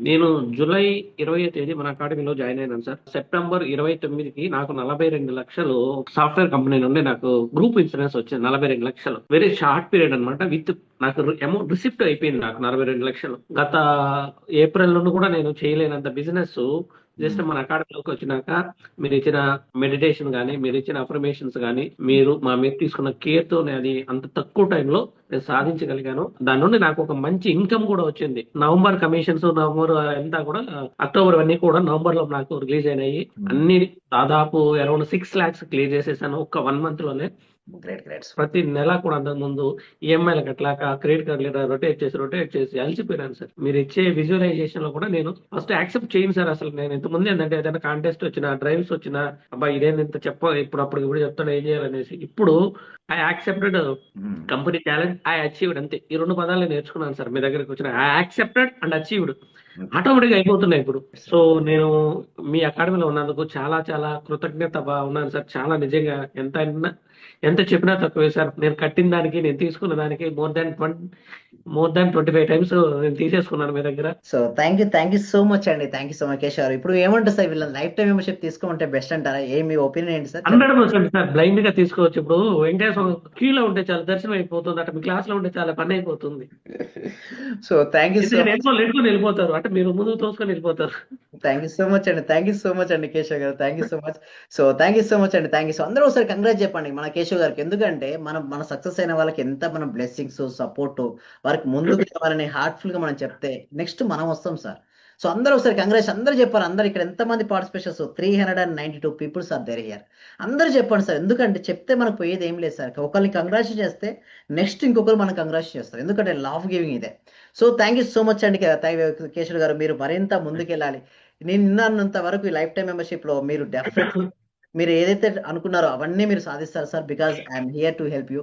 నేను జూలై 20వ తేదీ మన అకాడమీలో జాయిన్ అయినాను సార్. సెప్టెంబర్ 29కి నాకు 42,00,000 సాఫ్ట్‌వేర్ కంపెనీ నుండి నాకు గ్రూప్ ఇన్సూరెన్స్ వచ్చింది. 42,00,000 వెరీ షార్ట్ పీరియడ్ అన్నమాట. నాకు అమౌంట్ రిసిప్ట్ అయిపోయింది నాకు 42,00,000. గత ఏప్రిల్ నుండి కూడా నేను చేయలేనంత బిజినెస్ జస్ట్ మన అకాడమీలోకి వచ్చినాక మీరు ఇచ్చిన మెడిటేషన్ గానీ, మీరు ఇచ్చిన అఫర్మేషన్స్ గానీ, మీరు మా మీద తీసుకున్న కేర్‌తోనే అది అంత తక్కువ టైంలో నేను సాధించగలిగాను. దాని నుండి నాకు ఒక మంచి ఇన్కమ్ కూడా వచ్చింది. నవంబర్ కమిషన్స్, నవంబర్ అంతా కూడా, అక్టోబర్ అన్ని కూడా నవంబర్ లో నాకు రిలీజ్ అయినాయి. అన్ని దాదాపు అరౌండ్ 6 lakhs క్లియర్ చేసేసాను ఒక్క 1 month లోనే. Great great. ప్రతి నెల కూడా అంతకుముందు ఈఎంఐలు కట్టలేక క్రెడిట్ కార్డు రొటేట్ చేసి అలసిపోయాను సార్. మీరు ఇచ్చే విజువలైజేషన్ లో కూడా నేను ఫస్ట్ యాక్సెప్ట్ చేయను సార్. అసలు నేను ఇంతకుముందు ఏంటంటే ఏదైనా కాంటెస్ట్ వచ్చినా, డ్రైవ్స్ వచ్చినా, అబ్బా ఇదేంటి ఇంత ఇప్పుడు చెప్తాను ఏం చేయాలనేసి. ఇప్పుడు I accepted company talent, I achieved, అంతే. ఈ 2 పదాలు నేను నేర్చుకున్నాను సార్ మీ దగ్గరికి వచ్చిన. I accepted and achieved automatic అయిపోతున్నాయి ఇప్పుడు. సో నేను మీ అకాడమీలో ఉన్నందుకు చాలా చాలా కృతజ్ఞత ఉన్నాను సార్. చాలా నిజంగా ఎంత చెప్పినా తక్కువే సార్. నేను కట్టిన దానికి, నేను తీసుకున్న దానికి మోర్ దాన్ 25 times నేను తీసేసుకున్నాను మీ దగ్గర. So thank you so much అండి. Thank you so much Keshav గారు. ఇప్పుడు ఏమంటారు సార్, వీళ్ళ లైఫ్ టైం మెంబర్షిప్ తీసుకోమంటే బెస్ట్ అంటారా? మీ ఒపీనియన్ ఏంటి సార్? 100% సార్. బ్లైండ్ గా తీసుకోవచ్చు. ఇప్పుడు వెంకటేశ్వర క్యూలో ఉంటే చాలా దర్శనం అయిపోతుంది, అటు మీ క్లాస్ లో ఉంటే చాలా పని అయిపోతుంది. సో థ్యాంక్ యూ సో ఎందుకంటే వెళ్ళిపోతారు, అంటే మీరు ముందు తోసుకొని వెళ్ళిపోతారు. థ్యాంక్ యూ సో మచ్ అండి. థ్యాంక్ యూ సో మచ్ అండి కేశవ్ గారు. Thank you so much. So thank you so much అండి. Thank you. సో అందరూ ఒకసారి కంగ్రాట్ చెప్పండి మన కేశవ్ గారికి. ఎందుకంటే మన సక్సెస్ అయిన వాళ్ళకి ఎంత మన బ్లెస్సింగ్స్, సపోర్ట్, వారికి ముందుకు రావాలని హార్ట్ఫుల్ గా మనం చెప్తే నెక్స్ట్ మనం వస్తాం సార్. సో అందరూ ఒకసారి కంగ్రాట్స్ అందరూ చెప్పాలి. అందరు ఇక్కడ ఎంతమంది participations 392 peoples are there here. అందరూ చెప్పండి సార్. ఎందుకంటే చెప్తే మనకు పోయేది ఏం లేదు సార్. ఒకరిని కంగ్రాట్స్ చేస్తే నెక్స్ట్ ఇంకొకరు మనం కంగ్రాట్స్ చేస్తారు. ఎందుకంటే లాఫ్ గివింగ్ ఇదే. So thank you so much అండి కేశవ్ గారు. మీరు మరింత ముందుకెళ్ళాలి. నేను విన్నంత వరకు ఈ లైఫ్ టైం మెంబర్షిప్ లో మీరు డెఫినెట్ మీరు ఏదైతే అనుకున్నారో అవన్నీ మీరు సాధిస్తారు sir. Because I'm here to help you.